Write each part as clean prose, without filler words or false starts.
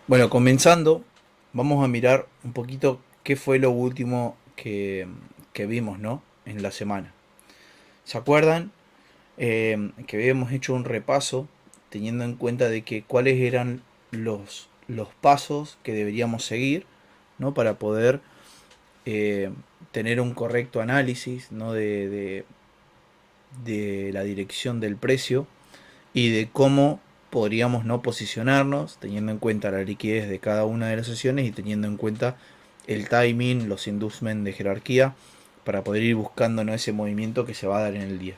Bueno, comenzando, vamos a mirar un poquito qué fue lo último que vimos, ¿no? En la semana. ¿Se acuerdan? Que habíamos hecho un repaso teniendo en cuenta de que cuáles eran los pasos que deberíamos seguir, ¿no? Para poder eh, tener un correcto análisis, ¿no? De la dirección del precio y de cómo podríamos no posicionarnos teniendo en cuenta la liquidez de cada una de las sesiones y teniendo en cuenta el timing, los inducements de jerarquía para poder ir buscando, ¿no? Ese movimiento que se va a dar en el día.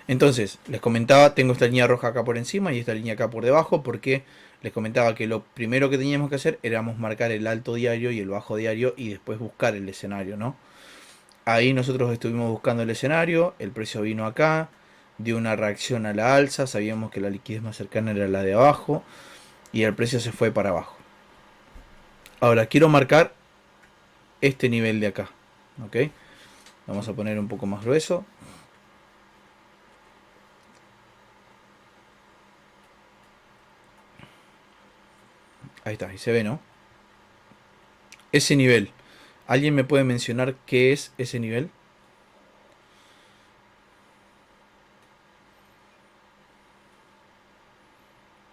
Entonces, les comentaba, tengo esta línea roja acá por encima y esta línea acá por debajo porque les comentaba que lo primero que teníamos que hacer era marcar el alto diario y el bajo diario y después buscar el escenario, ¿no? Ahí nosotros estuvimos buscando el escenario, el precio vino acá, dio una reacción a la alza, sabíamos que la liquidez más cercana era la de abajo y el precio se fue para abajo. Ahora quiero marcar este nivel de acá, ¿ok? Vamos a poner un poco más grueso. Ahí está, ahí se ve, ¿no? Ese nivel. ¿Alguien me puede mencionar qué es ese nivel?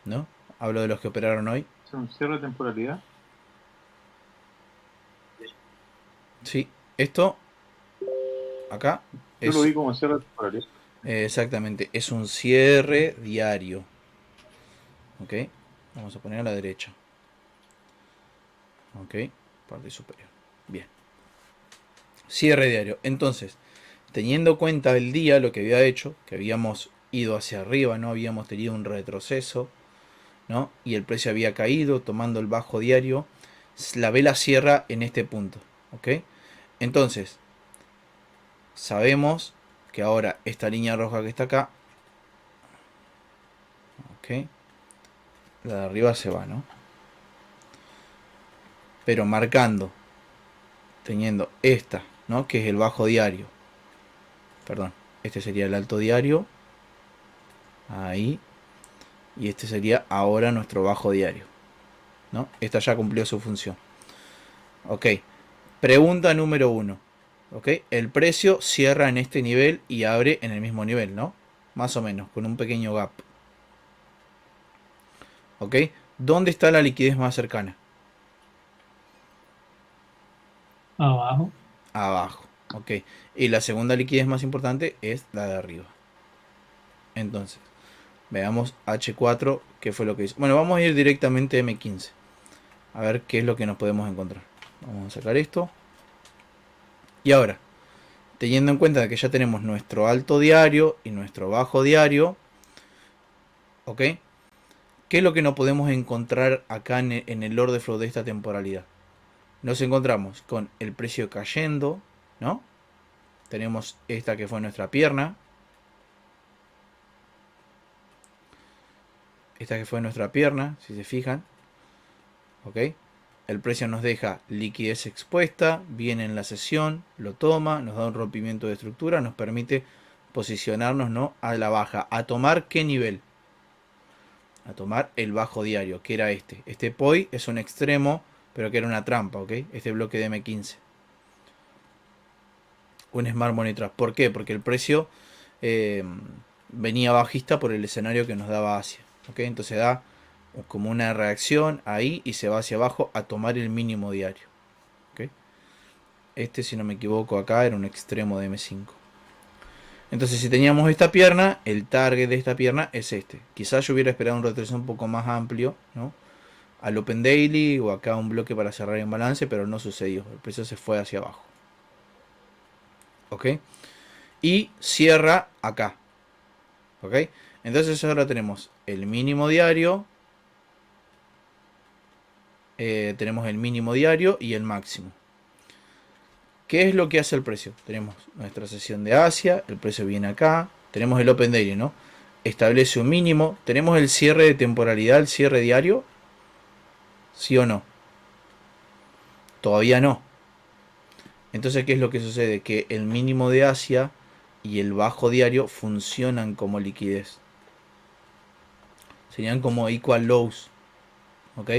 ¿No? Hablo de los que operaron hoy. ¿Es un cierre de temporalidad? Sí, esto acá Yo lo es vi como cierre de temporalidad. exactamente, es un cierre diario. ¿Ok? Vamos a poner a la derecha. ¿Ok? Parte superior. Bien. Cierre diario. Entonces, teniendo en cuenta el día, lo que había hecho, que habíamos ido hacia arriba, no habíamos tenido un retroceso, ¿no? Y el precio había caído, tomando el bajo diario, la vela cierra en este punto, ¿ok? Entonces, sabemos que ahora esta línea roja que está acá, ¿ok? La de arriba se va, ¿no? Pero marcando, teniendo esta, ¿no? Que es el bajo diario, perdón, este sería el alto diario, ahí, y este sería ahora nuestro bajo diario, ¿no? Esta ya cumplió su función. Ok, pregunta número uno. Ok, el precio cierra en este nivel y abre en el mismo nivel, ¿no? Más o menos, con un pequeño gap. Ok, ¿dónde está la liquidez más cercana? Abajo. Abajo. Ok, y la segunda liquidez más importante es la de arriba. Entonces, veamos H4, qué fue lo que hizo. Bueno, vamos a ir directamente a M15. A ver qué es lo que nos podemos encontrar. Vamos a sacar esto. Y ahora, teniendo en cuenta que ya tenemos nuestro alto diario y nuestro bajo diario, ¿ok? ¿Qué es lo que nos podemos encontrar acá en el order flow de esta temporalidad? Nos encontramos con el precio cayendo, ¿no? Tenemos esta que fue nuestra pierna, esta que fue nuestra pierna, si se fijan, ¿ok? El precio nos deja liquidez expuesta, viene en la sesión, lo toma, nos da un rompimiento de estructura, nos permite posicionarnos, ¿no? A la baja. ¿A tomar qué nivel? A tomar el bajo diario, que era este. Este POI es un extremo, pero que era una trampa, ¿ok? Este bloque de M15. Un Smart Money Trap. ¿Por qué? Porque el precio eh, venía bajista por el escenario que nos daba Asia, ¿ok? Entonces da como una reacción ahí y se va hacia abajo a tomar el mínimo diario, ¿ok? Este, si no me equivoco, acá era un extremo de M5. Entonces, si teníamos esta pierna, el target de esta pierna es este. Quizás yo hubiera esperado un retroceso un poco más amplio, ¿no? Al Open Daily o acá un bloque para cerrar en balance, pero no sucedió. El precio se fue hacia abajo. ¿Ok? Y cierra acá. ¿Ok? Entonces ahora tenemos el mínimo diario. Tenemos el mínimo diario y el máximo. ¿Qué es lo que hace el precio? Tenemos nuestra sesión de Asia, el precio viene acá, tenemos el Open Daily, ¿no? Establece un mínimo, tenemos el cierre de temporalidad, el cierre diario, ¿sí o no? Todavía no. Entonces, ¿qué es lo que sucede? Que el mínimo de Asia y el bajo diario funcionan como liquidez. Serían como equal lows, ¿Ok?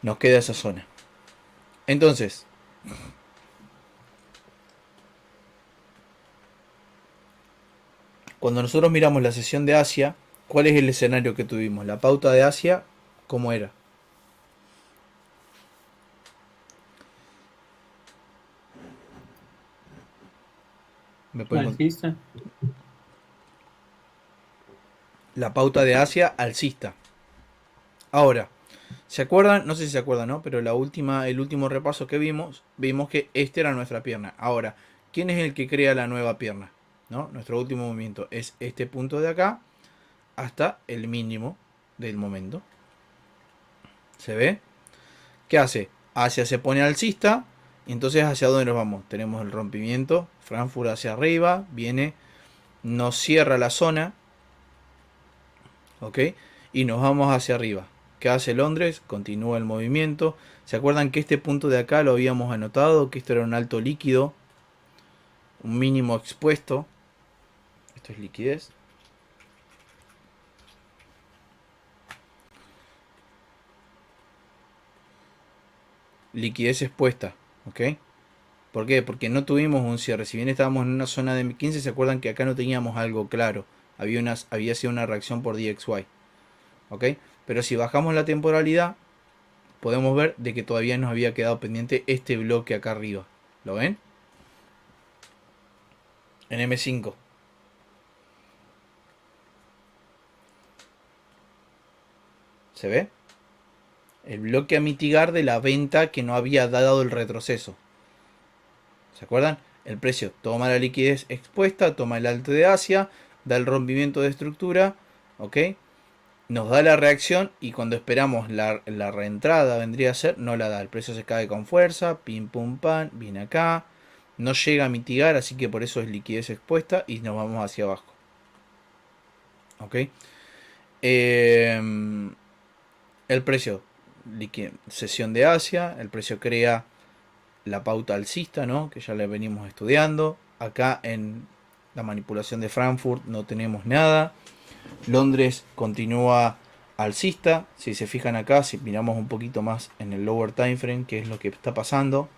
Nos queda esa zona. Entonces, cuando nosotros miramos la sesión de Asia, ¿cuál es el escenario que tuvimos? La pauta de Asia, ¿cómo era? ¿Me pueden contar? Alcista. La pauta de Asia alcista. Ahora, ¿se acuerdan? No sé si se acuerdan, ¿no? Pero el último repaso que vimos que esta era nuestra pierna. Ahora, ¿quién es el que crea la nueva pierna? ¿No? Nuestro último movimiento es este punto de acá hasta el mínimo del momento. ¿Se ve? ¿Qué hace? Asia se pone alcista. Y entonces, ¿hacia dónde nos vamos? Tenemos el rompimiento. Frankfurt hacia arriba. Viene, nos cierra la zona. ¿Ok? Y nos vamos hacia arriba. ¿Qué hace Londres? Continúa el movimiento. ¿Se acuerdan que este punto de acá lo habíamos anotado? Que esto era un alto líquido. Un mínimo expuesto. Esto es liquidez. Liquidez expuesta. ¿Ok? ¿Por qué? Porque no tuvimos un cierre. Si bien estábamos en una zona de 15, ¿se acuerdan que acá no teníamos algo claro? Había sido una reacción por DXY. ¿Ok? Pero si bajamos la temporalidad, podemos ver de que todavía nos había quedado pendiente este bloque acá arriba. ¿Lo ven? En M5. ¿Se ve? El bloque a mitigar de la venta que no había dado el retroceso. ¿Se acuerdan? El precio toma la liquidez expuesta, toma el alto de Asia, da el rompimiento de estructura, ¿ok? Nos da la reacción y cuando esperamos la reentrada vendría a ser, no la da. El precio se cae con fuerza, pim pum pam, viene acá, no llega a mitigar, así que por eso es liquidez expuesta y nos vamos hacia abajo. ¿Ok? El precio, sesión de Asia, el precio crea la pauta alcista, ¿no? Que ya la venimos estudiando. Acá en la manipulación de Frankfurt no tenemos nada. Londres continúa alcista. Si se fijan acá, si miramos un poquito más en el lower time frame, qué es lo que está pasando.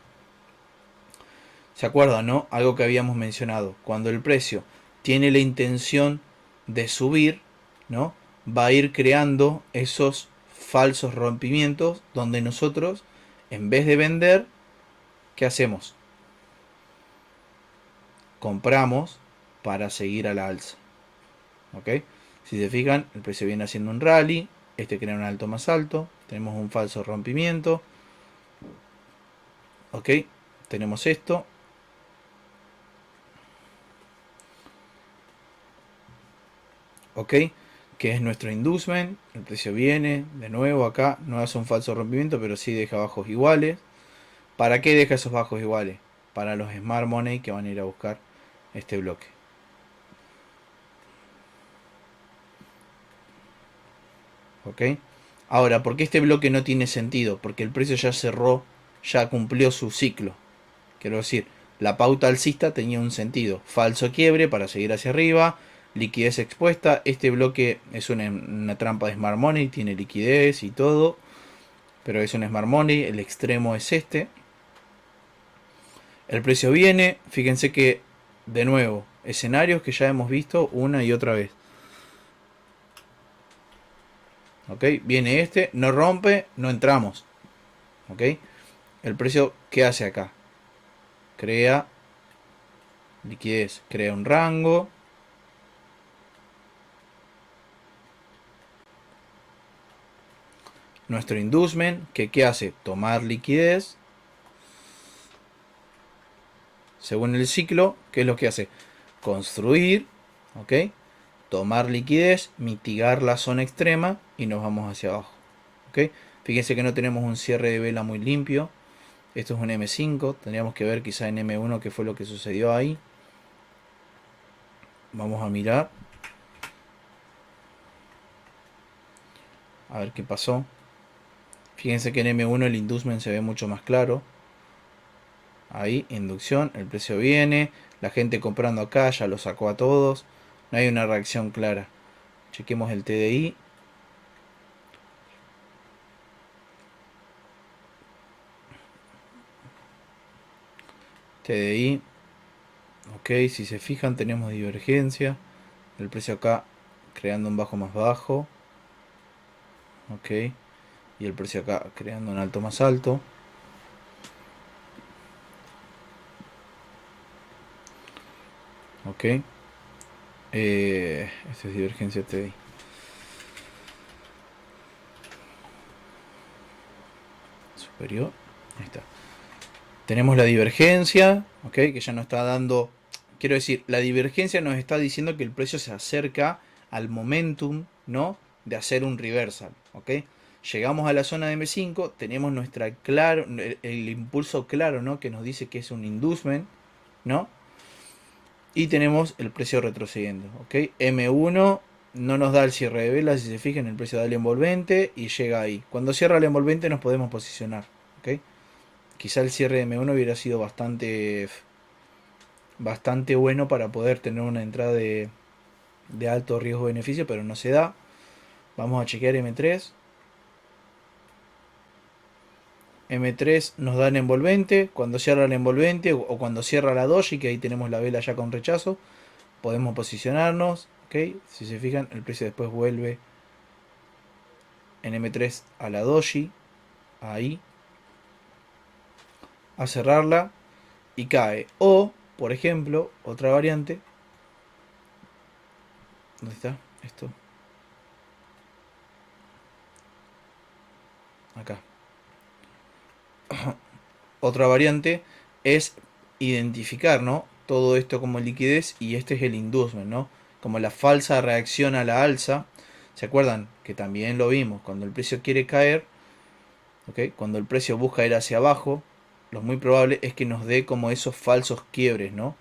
¿Se acuerdan, no? Algo que habíamos mencionado. Cuando el precio tiene la intención de subir, ¿no? Va a ir creando esos falsos rompimientos donde nosotros, en vez de vender, ¿qué hacemos? Compramos para seguir a la alza. ¿Ok? Si se fijan, el precio viene haciendo un rally. Este crea un alto más alto. Tenemos un falso rompimiento. ¿Ok? Tenemos esto. ¿Ok? Que es nuestro inducement. El precio viene de nuevo acá. No hace un falso rompimiento, pero sí deja bajos iguales. ¿Para qué deja esos bajos iguales? Para los smart money que van a ir a buscar este bloque. ¿Ok? Ahora, ¿por qué este bloque no tiene sentido? Porque el precio ya cerró, ya cumplió su ciclo. Quiero decir, la pauta alcista tenía un sentido. Falso quiebre para seguir hacia arriba. Liquidez expuesta. Este bloque es una trampa de Smart Money. Tiene liquidez y todo. Pero es un Smart Money. El extremo es este. El precio viene. Fíjense que, de nuevo, escenarios que ya hemos visto una y otra vez. ¿Ok? Viene este. No rompe. No entramos. ¿Ok? El precio, ¿qué hace acá? Crea liquidez. Crea un rango. Nuestro inducement, que ¿qué hace? Tomar liquidez. Según el ciclo, ¿qué es lo que hace? Construir, ¿ok? Tomar liquidez, mitigar la zona extrema y nos vamos hacia abajo, ¿ok? Fíjense que no tenemos un cierre de vela muy limpio. Esto es un M5, tendríamos que ver quizá en M1 qué fue lo que sucedió ahí. Vamos a mirar. A ver qué pasó. Fíjense que en M1 el inducement se ve mucho más claro. Ahí, inducción, el precio viene, la gente comprando acá, ya lo sacó a todos, no hay una reacción clara. Chequemos el TDI. TDI. Ok, si se fijan tenemos divergencia. El precio acá creando un bajo más bajo. Ok. Y el precio acá creando un alto más alto. Ok. Esta es divergencia TDI. Superior. Ahí está. Tenemos la divergencia, ¿ok? Que ya nos está dando... Quiero decir, la divergencia nos está diciendo que el precio se acerca al momentum, ¿no? De hacer un reversal, ¿ok? Llegamos a la zona de M5, tenemos nuestra claro, el impulso claro, ¿no? Que nos dice que es un inducement, ¿no? Y tenemos el precio retrocediendo, ¿ok? M1 no nos da el cierre de vela, si se fijan, el precio da el envolvente y llega ahí. Cuando cierra el envolvente nos podemos posicionar, ¿ok? Quizá el cierre de M1 hubiera sido bastante bueno para poder tener una entrada de alto riesgo-beneficio, pero no se da. Vamos a chequear M3. M3 nos da el envolvente. Cuando cierra el envolvente o cuando cierra la doji, que ahí tenemos la vela ya con rechazo, podemos posicionarnos. ¿Ok? Si se fijan, el precio después vuelve en M3 a la doji. Ahí. A cerrarla. Y cae. O, por ejemplo, otra variante. ¿Dónde está? Esto. Acá. Otra variante es identificar, ¿no? Todo esto como liquidez y este es el inducement, ¿no? Como la falsa reacción a la alza. ¿Se acuerdan? Que también lo vimos. Cuando el precio quiere caer, ¿ok? Cuando el precio busca ir hacia abajo, lo muy probable es que nos dé como esos falsos quiebres, ¿no?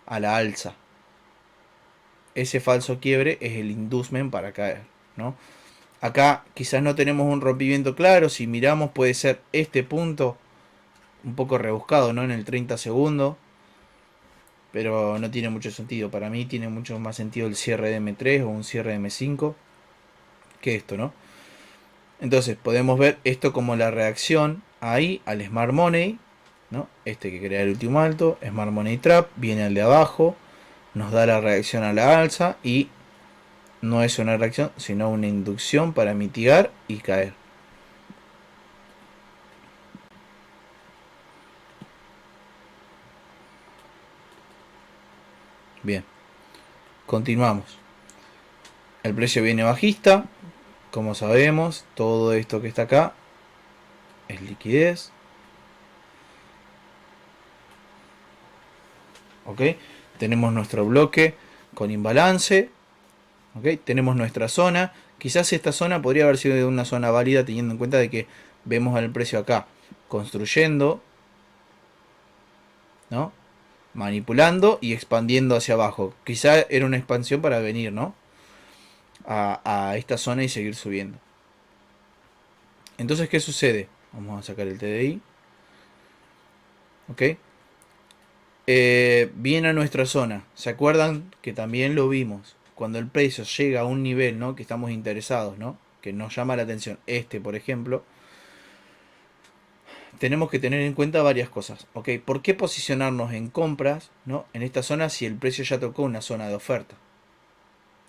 A la alza. Ese falso quiebre es el inducement para caer, ¿no? Acá quizás no tenemos un rompimiento claro. Si miramos puede ser este punto un poco rebuscado, ¿no? En el 30 segundos. Pero no tiene mucho sentido. Para mí tiene mucho más sentido el cierre de M3 o un cierre de M5 que esto, ¿no? Entonces podemos ver esto como la reacción ahí al Smart Money, ¿no? Este que crea el último alto, Smart Money Trap, viene al de abajo, nos da la reacción a la alza y no es una reacción, sino una inducción para mitigar y caer. Bien, continuamos. El precio viene bajista, como sabemos, todo esto que está acá es liquidez. ¿Ok? Tenemos nuestro bloque con imbalance. ¿Ok? Tenemos nuestra zona. Quizás esta zona podría haber sido una zona válida teniendo en cuenta de que vemos al precio acá construyendo, ¿no? Manipulando y expandiendo hacia abajo. Quizá era una expansión para venir, ¿no? A esta zona y seguir subiendo. Entonces, ¿qué sucede? Vamos a sacar el TDI. ¿Ok? Viene a nuestra zona. ¿Se acuerdan que también lo vimos? Cuando el precio llega a un nivel, ¿no? Que estamos interesados, ¿no? Que nos llama la atención. Este, por ejemplo. Tenemos que tener en cuenta varias cosas. ¿Ok? ¿Por qué posicionarnos en compras, ¿no? En esta zona si el precio ya tocó una zona de oferta?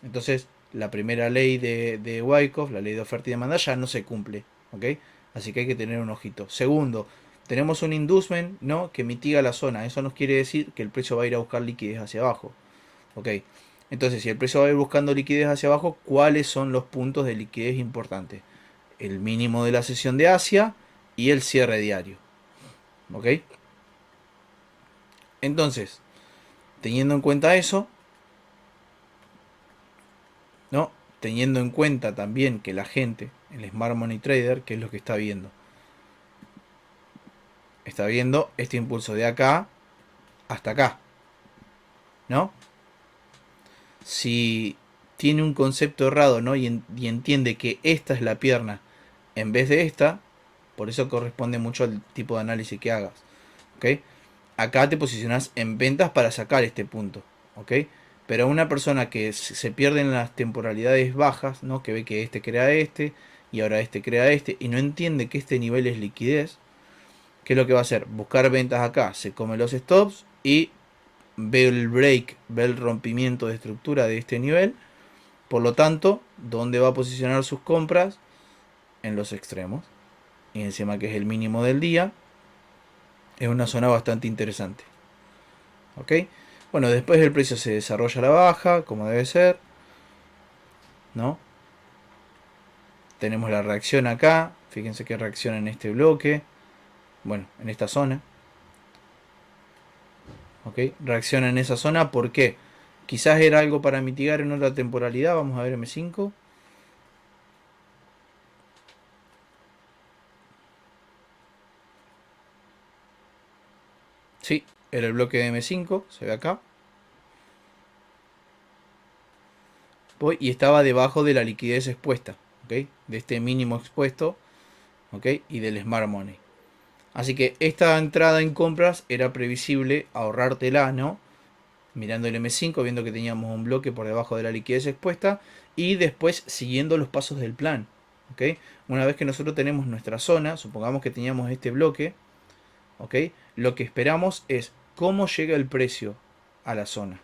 Entonces, la primera ley de Wyckoff, la ley de oferta y demanda, ya no se cumple. ¿Ok? Así que hay que tener un ojito. Segundo, tenemos un inducement, ¿no? Que mitiga la zona. Eso nos quiere decir que el precio va a ir a buscar liquidez hacia abajo. ¿Ok? Entonces, si el precio va a ir buscando liquidez hacia abajo, ¿cuáles son los puntos de liquidez importantes? El mínimo de la sesión de Asia y el cierre diario. ¿Ok? Entonces, teniendo en cuenta eso, ¿no? Teniendo en cuenta también que la gente, el Smart Money Trader, ¿qué es lo que está viendo? Está viendo este impulso de acá hasta acá, ¿no? Si tiene un concepto errado, ¿no? Y entiende que esta es la pierna en vez de esta, por eso corresponde mucho al tipo de análisis que hagas, ¿ok? Acá te posicionas en ventas para sacar este punto, ¿ok? Pero una persona que se pierde en las temporalidades bajas, ¿no? Que ve que este crea este y ahora este crea este y no entiende que este nivel es liquidez, ¿Qué es lo que va a hacer? Buscar ventas acá, se come los stops y ve el break, ve el rompimiento de estructura de este nivel. Por lo tanto, ¿dónde va a posicionar sus compras? En los extremos. Y encima que es el mínimo del día, es una zona bastante interesante. ¿Ok? Bueno, después el precio se desarrolla a la baja, como debe ser, ¿no? Tenemos la reacción acá, fíjense que reacciona en este bloque, bueno, en esta zona. ¿Ok? Reacciona en esa zona, ¿por qué? Quizás era algo para mitigar en otra temporalidad, vamos a ver M5. Sí, era el bloque de M5, se ve acá. Y estaba debajo de la liquidez expuesta, ¿ok? De este mínimo expuesto, ¿ok? Y del Smart Money. Así que esta entrada en compras era previsible ahorrártela, ¿no? Mirando el M5, viendo que teníamos un bloque por debajo de la liquidez expuesta y después siguiendo los pasos del plan, ¿ok? Una vez que nosotros tenemos nuestra zona, supongamos que teníamos este bloque, ¿ok? Lo que esperamos es cómo llega el precio a la zona.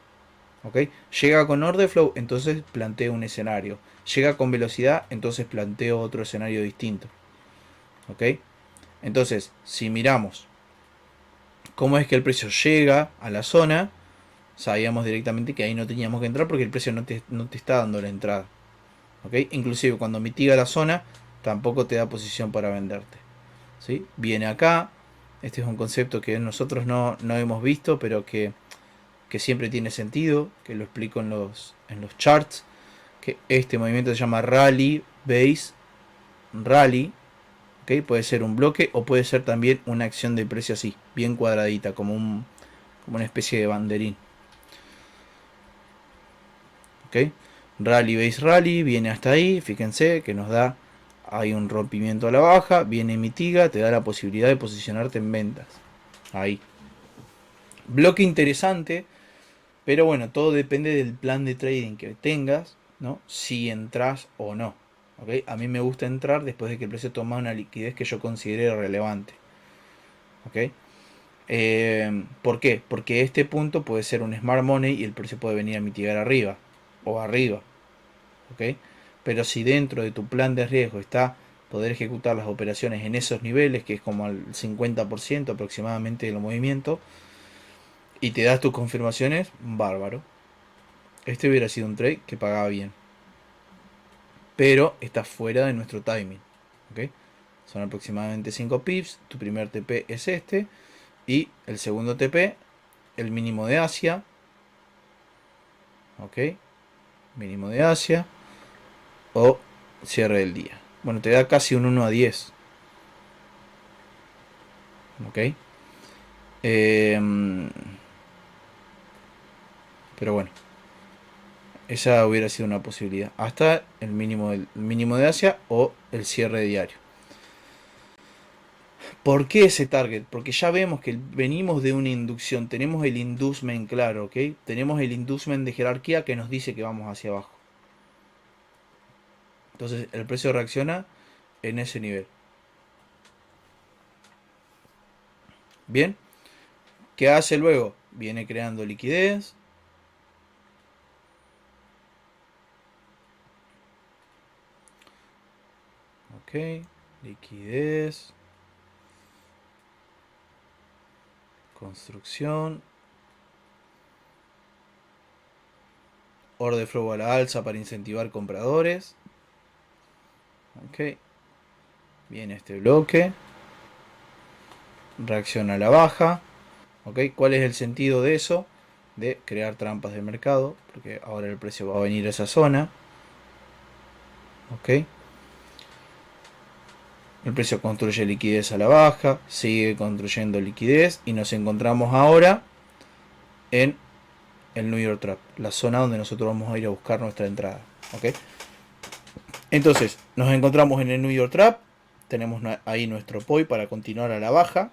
¿Ok? Llega con order flow, entonces planteo un escenario. Llega con velocidad, entonces planteo otro escenario distinto. ¿Ok? Entonces, si miramos cómo es que el precio llega a la zona, sabíamos directamente que ahí no teníamos que entrar porque el precio no te está dando la entrada. ¿Ok? Inclusive cuando mitiga la zona, tampoco te da posición para venderte. ¿Sí? Viene acá. Este es un concepto que nosotros no hemos visto, pero que siempre tiene sentido, que lo explico en los charts, que este movimiento se llama rally base rally, ¿okay? Puede ser un bloque o puede ser también una acción de precio así, bien cuadradita, como una especie de banderín, ¿okay? Rally base rally, viene hasta ahí, fíjense que nos da, hay un rompimiento a la baja, viene mitiga, te da la posibilidad de posicionarte en ventas, ahí. Bloque interesante, pero bueno, todo depende del plan de trading que tengas, ¿no? Si entras o no. ¿Okay? A mí me gusta entrar después de que el precio toma una liquidez que yo considere relevante. ¿Okay? ¿Por qué? Porque este punto puede ser un smart money y el precio puede venir a mitigar arriba o arriba. ¿Okay? Pero si dentro de tu plan de riesgo está poder ejecutar las operaciones en esos niveles, que es como al 50% aproximadamente de los movimientos, y te das tus confirmaciones, bárbaro. Este hubiera sido un trade que pagaba bien. Pero está fuera de nuestro timing. ¿Okay? Son aproximadamente 5 pips. Tu primer TP es este. Y el segundo TP, el mínimo de Asia. ¿Ok? Mínimo de Asia. O cierre del día. Bueno, te da casi un 1 a 10. ¿Ok? Pero bueno, esa hubiera sido una posibilidad. Hasta el mínimo de Asia o el cierre diario. ¿Por qué ese target? Porque ya vemos que venimos de una inducción, tenemos el inducement claro, ¿ok? Tenemos el inducement de jerarquía que nos dice que vamos hacia abajo. Entonces el precio reacciona en ese nivel. Bien, ¿qué hace luego? Viene creando liquidez. Ok, liquidez. Construcción. Order flow a la alza para incentivar compradores. Ok, viene este bloque. Reacciona a la baja. Ok, ¿cuál es el sentido de eso? De crear trampas de mercado, porque ahora el precio va a venir a esa zona. Ok, el precio construye liquidez a la baja, sigue construyendo liquidez y nos encontramos ahora en el New York Trap, la zona donde nosotros vamos a ir a buscar nuestra entrada. Ok, entonces nos encontramos en el New York Trap, tenemos ahí nuestro POI para continuar a la baja.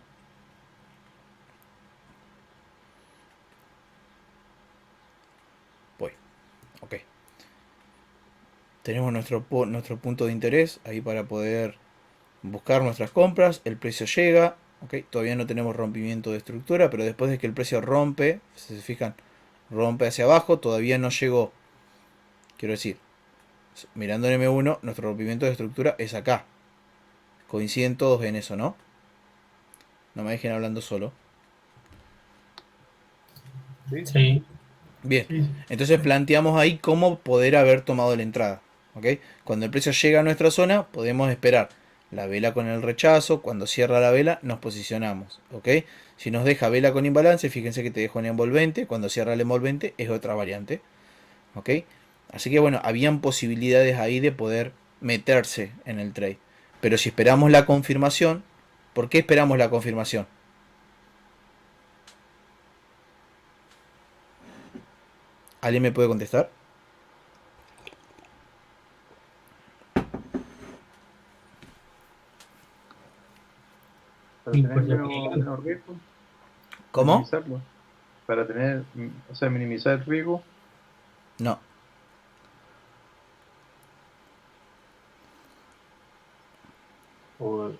POI, ok. Tenemos nuestro punto de interés ahí para poder buscar nuestras compras, el precio llega, ¿ok? Todavía no tenemos rompimiento de estructura, pero después de que el precio rompe, si se fijan, rompe hacia abajo, todavía no llegó. Quiero decir, mirando en M1, nuestro rompimiento de estructura es acá. Coinciden todos en eso, ¿no? No me dejen hablando solo. Sí. Sí, Bien, Sí. entonces planteamos ahí cómo poder haber tomado la entrada. ¿Ok? Cuando el precio llega a nuestra zona, podemos esperar la vela con el rechazo. Cuando cierra la vela, nos posicionamos. ¿Ok? Si nos deja vela con imbalance, fíjense que te dejo un envolvente. Cuando cierra el envolvente, es otra variante. ¿Ok? Así que bueno, habían posibilidades ahí de poder meterse en el trade. Pero si esperamos la confirmación, ¿por qué esperamos la confirmación? ¿Alguien me puede contestar? Para y tener pues ya que menos riesgo, ¿Cómo? minimizarlo. Para tener, o sea, minimizar el riesgo No, o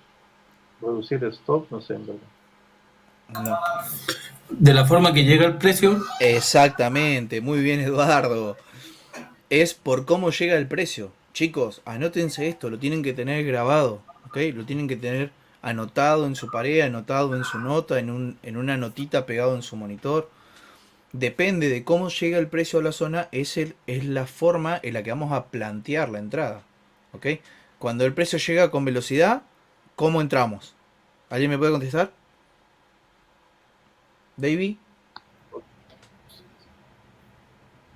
reducir el stop, no sé, en verdad. no. de la forma que llega el precio, Exactamente, muy bien Eduardo. Es por cómo llega el precio. Chicos, anótense esto, lo tienen que tener grabado, ¿ok? Lo tienen que tener anotado en su pared, anotado en su nota, en una notita pegado en su monitor. Depende de cómo llega el precio a la zona, es la forma en la que vamos a plantear la entrada, ¿ok? Cuando el precio llega con velocidad, ¿cómo entramos? ¿Alguien me puede contestar? ¿Davey?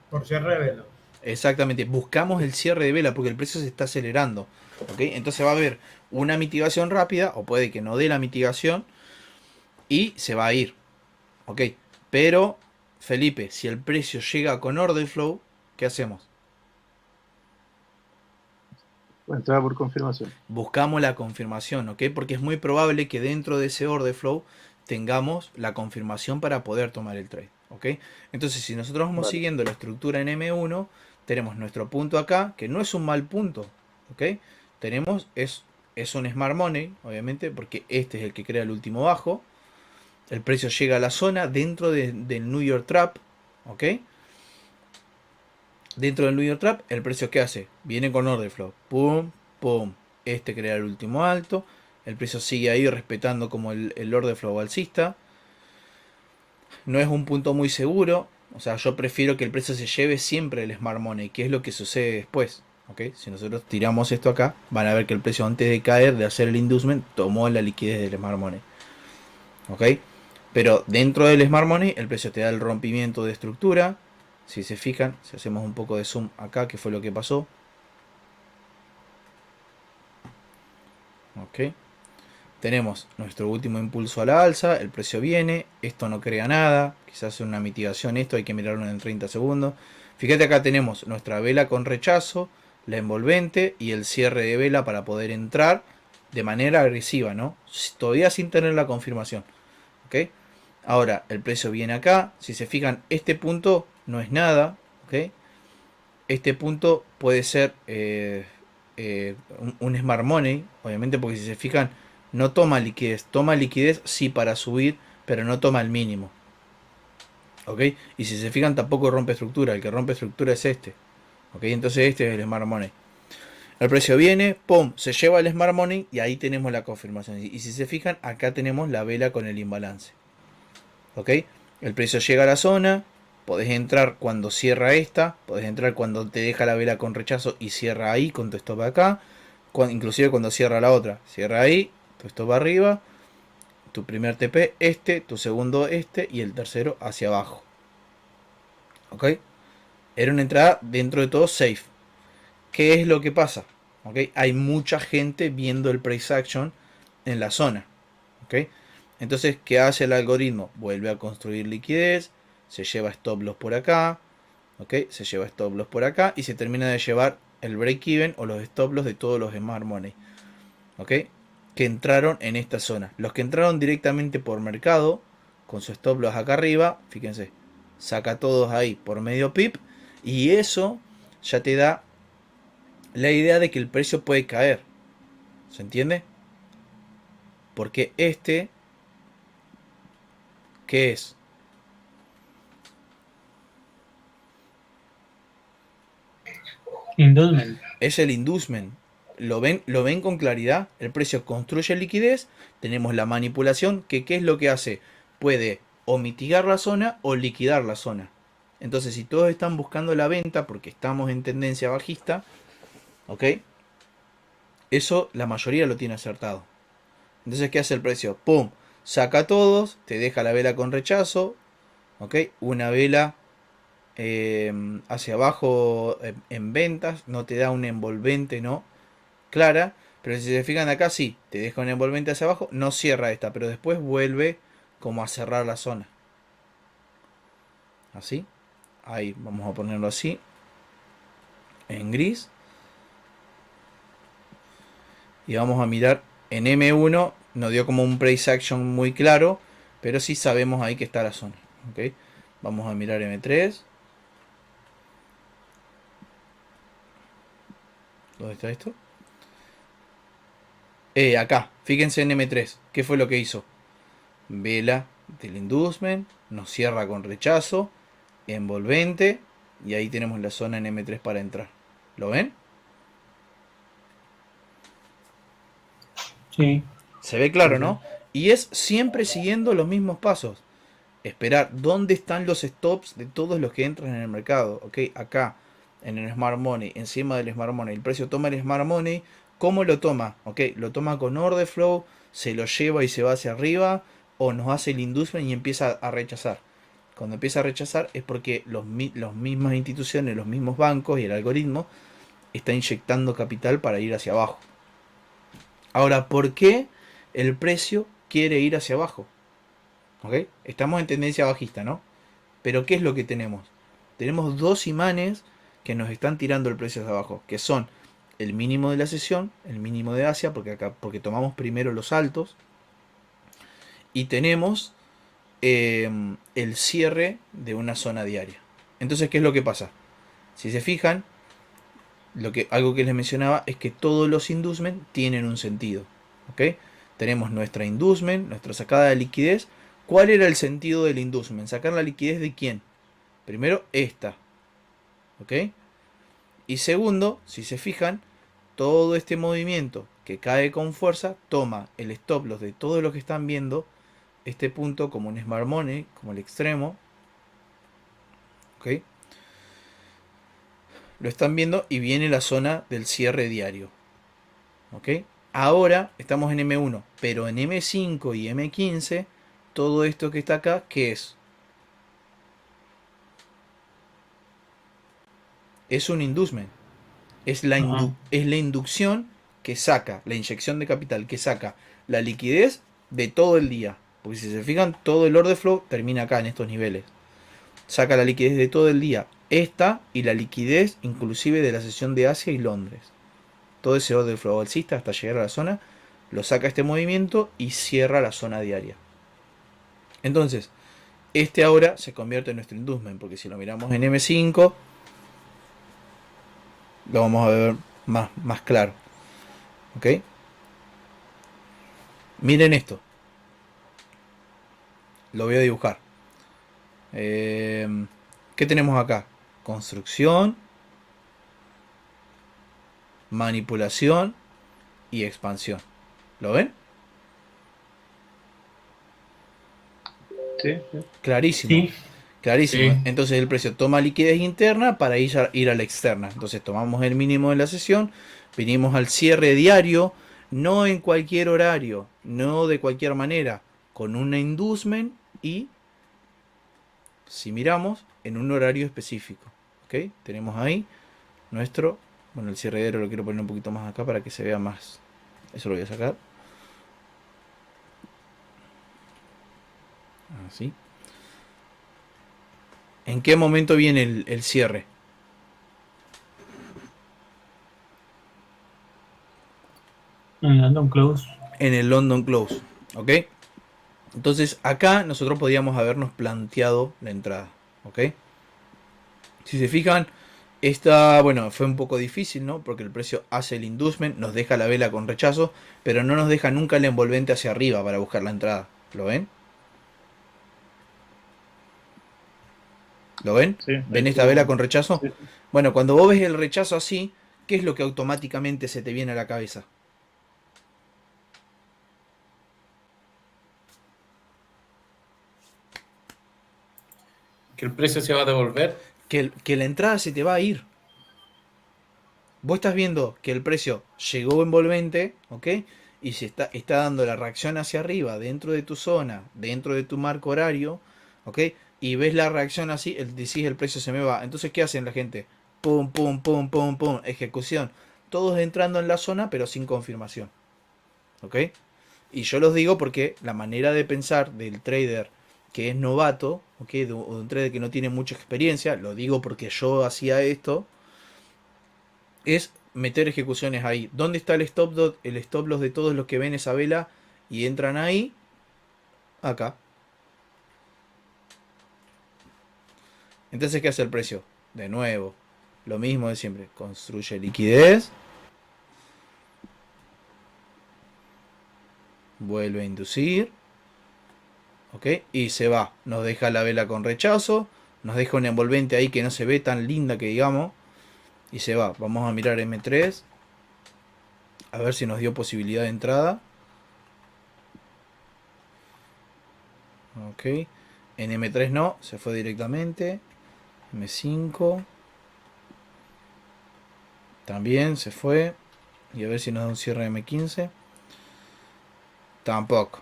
Por cierre de vela. Exactamente, buscamos el cierre de vela porque el precio se está acelerando. ¿Ok? Entonces va a haber una mitigación rápida, o puede que no dé la mitigación, y se va a ir. ¿Ok? Pero, Felipe, si el precio llega con order flow, ¿qué hacemos? Entrada por confirmación. Buscamos la confirmación, ¿ok? Porque es muy probable que dentro de ese order flow tengamos la confirmación para poder tomar el trade, ¿ok? Entonces, si nosotros vamos Vale. siguiendo la estructura en M1, tenemos nuestro punto acá, que no es un mal punto, ¿ok? Tenemos, es un smart money, obviamente, porque este es el que crea el último bajo. El precio llega a la zona dentro del New York Trap, ¿ok? Dentro del New York Trap, el precio que hace, viene con order flow, pum, pum, este crea el último alto, el precio sigue ahí respetando como el order flow alcista, no es un punto muy seguro, o sea, yo prefiero que el precio se lleve siempre el Smart Money, que es lo que sucede después, ¿ok? Si nosotros tiramos esto acá, van a ver que el precio antes de caer, de hacer el inducement, tomó la liquidez del Smart Money, ¿ok? Pero dentro del Smart Money, el precio te da el rompimiento de estructura. Si se fijan, si hacemos un poco de zoom acá, que fue lo que pasó. Ok. Tenemos nuestro último impulso a la alza, el precio viene, esto no crea nada, quizás una mitigación, esto hay que mirarlo en 30 segundos. Fíjate acá tenemos nuestra vela con rechazo, la envolvente y el cierre de vela para poder entrar de manera agresiva, ¿no? Todavía sin tener la confirmación. ¿Ok? Ahora, el precio viene acá. Si se fijan, este punto no es nada. ¿Ok? Este punto puede ser un smart money, obviamente, porque si se fijan, no toma liquidez. Toma liquidez sí para subir, pero no toma el mínimo. ¿Ok? Y si se fijan, tampoco rompe estructura. El que rompe estructura es este. ¿Ok? Entonces este es el smart money. El precio viene, pum, se lleva el smart money y ahí tenemos la confirmación. Y si se fijan, acá tenemos la vela con el imbalance. ¿Ok? El precio llega a la zona, podés entrar cuando cierra esta, podés entrar cuando te deja la vela con rechazo y cierra ahí con tu stop acá, inclusive cuando cierra la otra, cierra ahí, tu stop arriba, tu primer TP este, tu segundo este y el tercero hacia abajo. ¿Ok? Era una entrada dentro de todo safe. ¿Qué es lo que pasa? ¿Ok? Hay mucha gente viendo el price action en la zona. ¿Ok? Entonces, ¿qué hace el algoritmo? Vuelve a construir liquidez, se lleva stop loss por acá, ¿ok? Se lleva stop loss por acá y se termina de llevar el break even o los stop loss de todos los smart money, ¿ok? Que entraron en esta zona. Los que entraron directamente por mercado, con su stop loss acá arriba, fíjense, saca todos ahí por medio pip y eso ya te da la idea de que el precio puede caer. ¿Se entiende? Porque este ¿Qué es? Inducement. Es el inducement. Lo ven con claridad? El precio construye liquidez, tenemos la manipulación, que ¿qué es lo que hace? Puede o mitigar la zona o liquidar la zona. Entonces, si todos están buscando la venta porque estamos en tendencia bajista, ¿ok? Eso la mayoría lo tiene acertado. Entonces, ¿qué hace el precio? ¡Pum! Saca a todos, te deja la vela con rechazo, ¿ok? Una vela hacia abajo en ventas, no te da un envolvente, ¿no? Clara, pero si se fijan acá, sí, te deja un envolvente hacia abajo, no cierra esta, pero después vuelve como a cerrar la zona. Así, ahí, vamos a ponerlo así, en gris. Y vamos a mirar en M1, nos dio como un price action muy claro, pero sí sabemos ahí que está la zona. ¿Ok? Vamos a mirar M3. ¿Dónde está esto? Acá, fíjense en M3. ¿Qué fue lo que hizo? Vela del inducement, nos cierra con rechazo, envolvente, y ahí tenemos la zona en M3 para entrar. ¿Lo ven? Sí. Se ve claro, ¿no? Y es siempre siguiendo los mismos pasos. Esperar dónde están los stops de todos los que entran en el mercado. ¿Ok? Acá, en el Smart Money, encima del Smart Money. El precio toma el Smart Money. ¿Cómo lo toma? ¿Ok? Lo toma con order flow, se lo lleva y se va hacia arriba, o nos hace el inducement y empieza a rechazar. Cuando empieza a rechazar es porque los mismas instituciones, los mismos bancos y el algoritmo está inyectando capital para ir hacia abajo. Ahora, ¿por qué el precio quiere ir hacia abajo? ¿Ok? Estamos en tendencia bajista, ¿no? Pero ¿qué es lo que tenemos? Tenemos dos imanes que nos están tirando el precio hacia abajo, que son el mínimo de la sesión, el mínimo de Asia, porque tomamos primero los altos, y tenemos el cierre de una zona diaria. Entonces, ¿qué es lo que pasa? Si se fijan, algo que les mencionaba es que todos los inducement tienen un sentido. ¿Ok? Tenemos nuestra inducement, nuestra sacada de liquidez. ¿Cuál era el sentido del inducement? ¿Sacar la liquidez de quién? Primero, esta. ¿Ok? Y segundo, si se fijan, todo este movimiento que cae con fuerza toma el stop loss de todos los que están viendo este punto como un Smart Money, como el extremo. ¿Ok? Lo están viendo y viene la zona del cierre diario. ¿Ok? Ahora estamos en M1, pero en M5 y M15, todo esto que está acá, ¿qué es? Es un inducement. Es la inducción que saca, la inyección de capital que saca la liquidez de todo el día. Porque si se fijan, todo el order flow termina acá en estos niveles. Saca la liquidez de todo el día. Esta y la liquidez inclusive de la sesión de Asia y Londres. Todo ese order flow alcista hasta llegar a la zona, lo saca este movimiento y cierra la zona diaria. Entonces, este ahora se convierte en nuestro inducement, porque si lo miramos en M5, lo vamos a ver más claro. ¿Ok? Miren esto. Lo voy a dibujar. ¿Qué tenemos acá? Construcción, manipulación y expansión. ¿Lo ven? Sí, sí. Clarísimo. Sí. Clarísimo. Sí. Entonces el precio toma liquidez interna para ir a la externa. Entonces tomamos el mínimo de la sesión, vinimos al cierre diario, no en cualquier horario, no de cualquier manera, con una inducement y, si miramos, en un horario específico. ¿Ok? Tenemos ahí nuestro, bueno, el cierre diario lo quiero poner un poquito más acá para que se vea más. Eso lo voy a sacar. Así. ¿En qué momento viene el cierre? En London Close. En el London Close. ¿Ok? Entonces acá nosotros podíamos habernos planteado la entrada. ¿Ok? Si se fijan, esta, bueno, fue un poco difícil, ¿no? Porque el precio hace el inducement, nos deja la vela con rechazo, pero no nos deja nunca el envolvente hacia arriba para buscar la entrada. ¿Lo ven? ¿Lo ven? Sí, ahí ¿Ven esta estuvo. vela con rechazo? Sí. Bueno, cuando vos ves el rechazo así, ¿qué es lo que automáticamente se te viene a la cabeza? Que el precio se va a devolver. Que la entrada se te va a ir. Vos estás viendo que el precio llegó envolvente, ¿ok? Y se está dando la reacción hacia arriba, dentro de tu zona, dentro de tu marco horario, ¿ok? Y ves la reacción así, decís el precio se me va. Entonces, ¿qué hacen la gente? Pum, pum, pum, pum, pum, ejecución. Todos entrando en la zona, pero sin confirmación, ¿ok? Y yo los digo porque la manera de pensar del trader que es novato, ¿ok? De un trader que no tiene mucha experiencia, lo digo porque yo hacía esto, es meter ejecuciones ahí. ¿Dónde está el stop loss de todos los que ven esa vela y entran ahí? Acá. Entonces, ¿qué hace el precio? De nuevo, lo mismo de siempre. Construye liquidez. Vuelve a inducir. ¿Ok? Y se va. Nos deja la vela con rechazo. Nos deja un envolvente ahí que no se ve tan linda que digamos. Y se va. Vamos a mirar M3. A ver si nos dio posibilidad de entrada. Ok. En M3 no. Se fue directamente. M5. También se fue. Y a ver si nos da un cierre M15. Tampoco.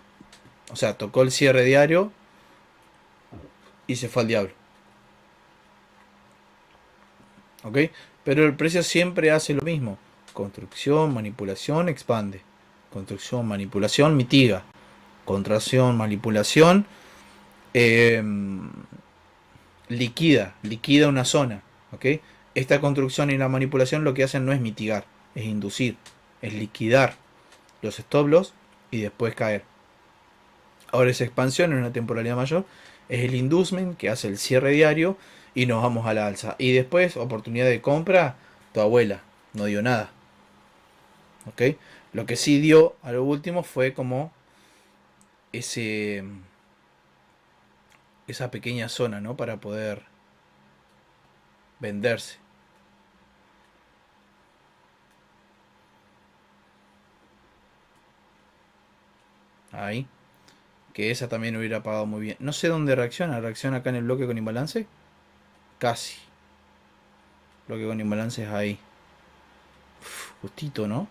O sea, tocó el cierre diario. Y se fue al diablo. ¿Ok? Pero el precio siempre hace lo mismo. Construcción, manipulación, expande. Construcción, manipulación, mitiga. Contracción, manipulación, eh, liquida una zona. ¿Ok? Esta construcción y la manipulación lo que hacen no es mitigar, es inducir, es liquidar los stop loss y después caer. Ahora esa expansión en una temporalidad mayor es el inducement que hace el cierre diario y nos vamos a la alza. Y después, oportunidad de compra, tu abuela no dio nada. ¿Ok? Lo que sí dio a lo último fue como ese esa pequeña zona, ¿no? Para poder venderse. Ahí. Que esa también hubiera pagado muy bien. No sé dónde reacciona. ¿Reacciona acá en el bloque con imbalance? Casi. Bloque con imbalance es ahí. Uf, justito, ¿no?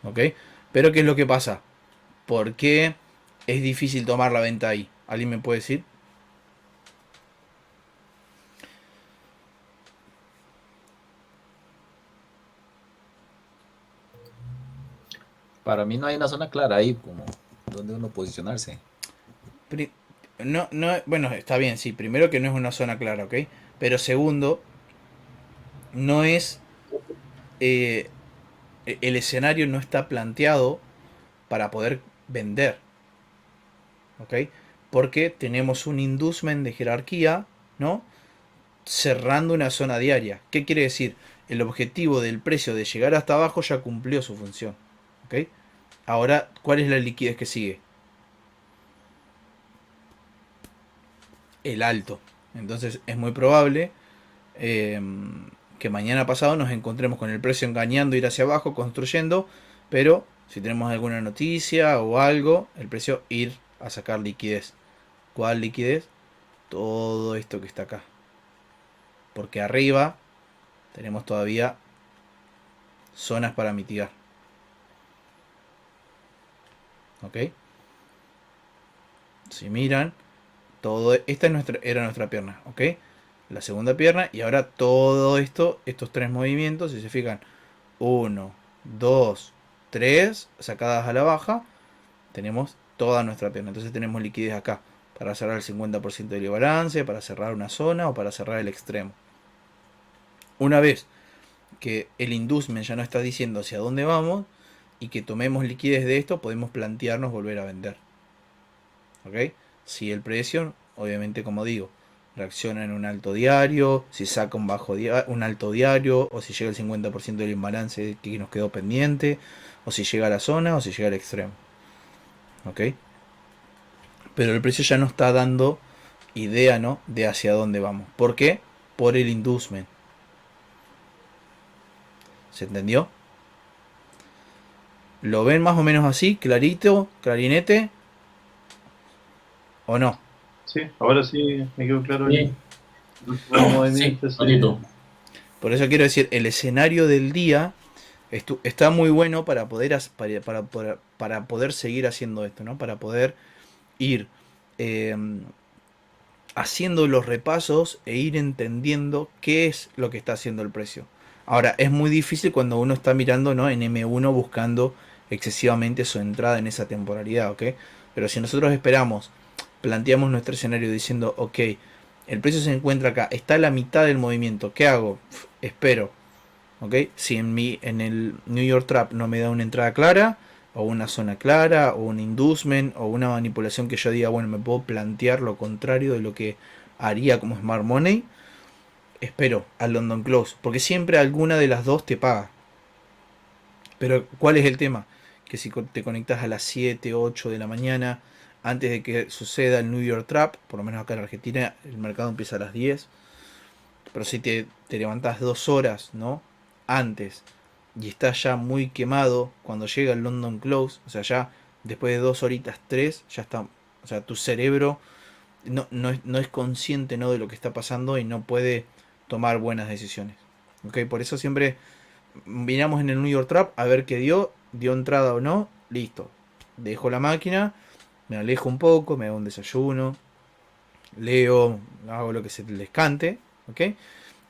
¿Ok? Pero ¿qué es lo que pasa? ¿Por qué es difícil tomar la venta ahí? ¿Alguien me puede decir? Para mí no hay una zona clara ahí como donde uno posicionarse. Pri- No, no, bueno, está bien, sí. Primero que no es una zona clara, ¿ok? Pero segundo, no es... eh, el escenario no está planteado para poder vender, ¿ok? Porque tenemos un inducement de jerarquía, ¿no? Cerrando una zona diaria. ¿Qué quiere decir? El objetivo del precio de llegar hasta abajo ya cumplió su función, ¿ok? Ahora, ¿cuál es la liquidez que sigue? El alto. Entonces es muy probable eh, que mañana pasado nos encontremos con el precio engañando, ir hacia abajo, construyendo, pero si tenemos alguna noticia o algo, el precio ir a sacar liquidez. ¿Cuál liquidez? Todo esto que está acá. Porque arriba tenemos todavía zonas para mitigar. ¿Ok? Si miran, todo esta es era nuestra pierna. ¿Ok? La segunda pierna y ahora todo esto, estos tres movimientos, si se fijan, 1, 2, 3 sacadas a la baja, tenemos toda nuestra pierna. Entonces tenemos liquidez acá para cerrar el 50% del balance, para cerrar una zona o para cerrar el extremo. Una vez que el inducement ya no está diciendo hacia dónde vamos y que tomemos liquidez de esto, podemos plantearnos volver a vender. ¿Ok? Si el precio, obviamente como digo, reacciona en un alto diario, si saca un alto diario, o si llega el 50% del imbalance que nos quedó pendiente, o si llega a la zona, o si llega al extremo. ¿Ok? pero el precio ya no está dando idea, ¿no? De hacia dónde vamos. ¿Por qué? Por el inducement. ¿Se entendió? ¿Lo ven más o menos así? ¿Clarito? ¿Clarinete? ¿O no? Sí, ahora sí me quedó claro Sí, el sí, movimiento ese. bonito. Por eso quiero decir, el escenario del día está muy bueno para poder, para poder seguir haciendo esto, ¿no? Para poder ir eh, haciendo los repasos e ir entendiendo qué es lo que está haciendo el precio. Ahora, es muy difícil cuando uno está mirando, ¿no? En M1 buscando excesivamente su entrada en esa temporalidad, ¿ok? Pero si nosotros esperamos, planteamos nuestro escenario diciendo, ok, el precio se encuentra acá, está a la mitad del movimiento, ¿qué hago? Espero, ¿ok? Si en el New York Trap no me da una entrada clara, o una zona clara, o un inducement, o una manipulación que yo diga, bueno, me puedo plantear lo contrario de lo que haría como Smart Money, espero al London Close, porque siempre alguna de las dos te paga. Pero ¿cuál es el tema? Que si te conectas a las 7, 8 de la mañana, antes de que suceda el New York Trap, por lo menos acá en Argentina el mercado empieza a las 10, pero si te levantás 2 horas, ¿no? Antes, y estás ya muy quemado cuando llega el London Close, o sea, ya después de 2 horitas, 3, ya está, o sea, tu cerebro no es consciente, ¿no? De lo que está pasando y no puede tomar buenas decisiones. ¿Ok? Por eso siempre miramos en el New York Trap a ver qué dio entrada o no, listo. Dejo la máquina, me alejo un poco, me hago un desayuno, leo, hago lo que se les cante, ¿ok?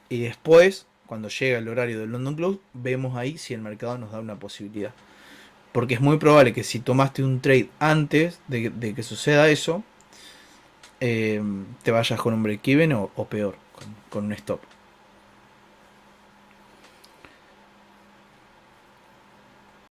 Y después, cuando llega el horario del London Close, vemos ahí si el mercado nos da una posibilidad. Porque es muy probable que si tomaste un trade antes de que suceda eso, te vayas con un break-even o peor, con un stop.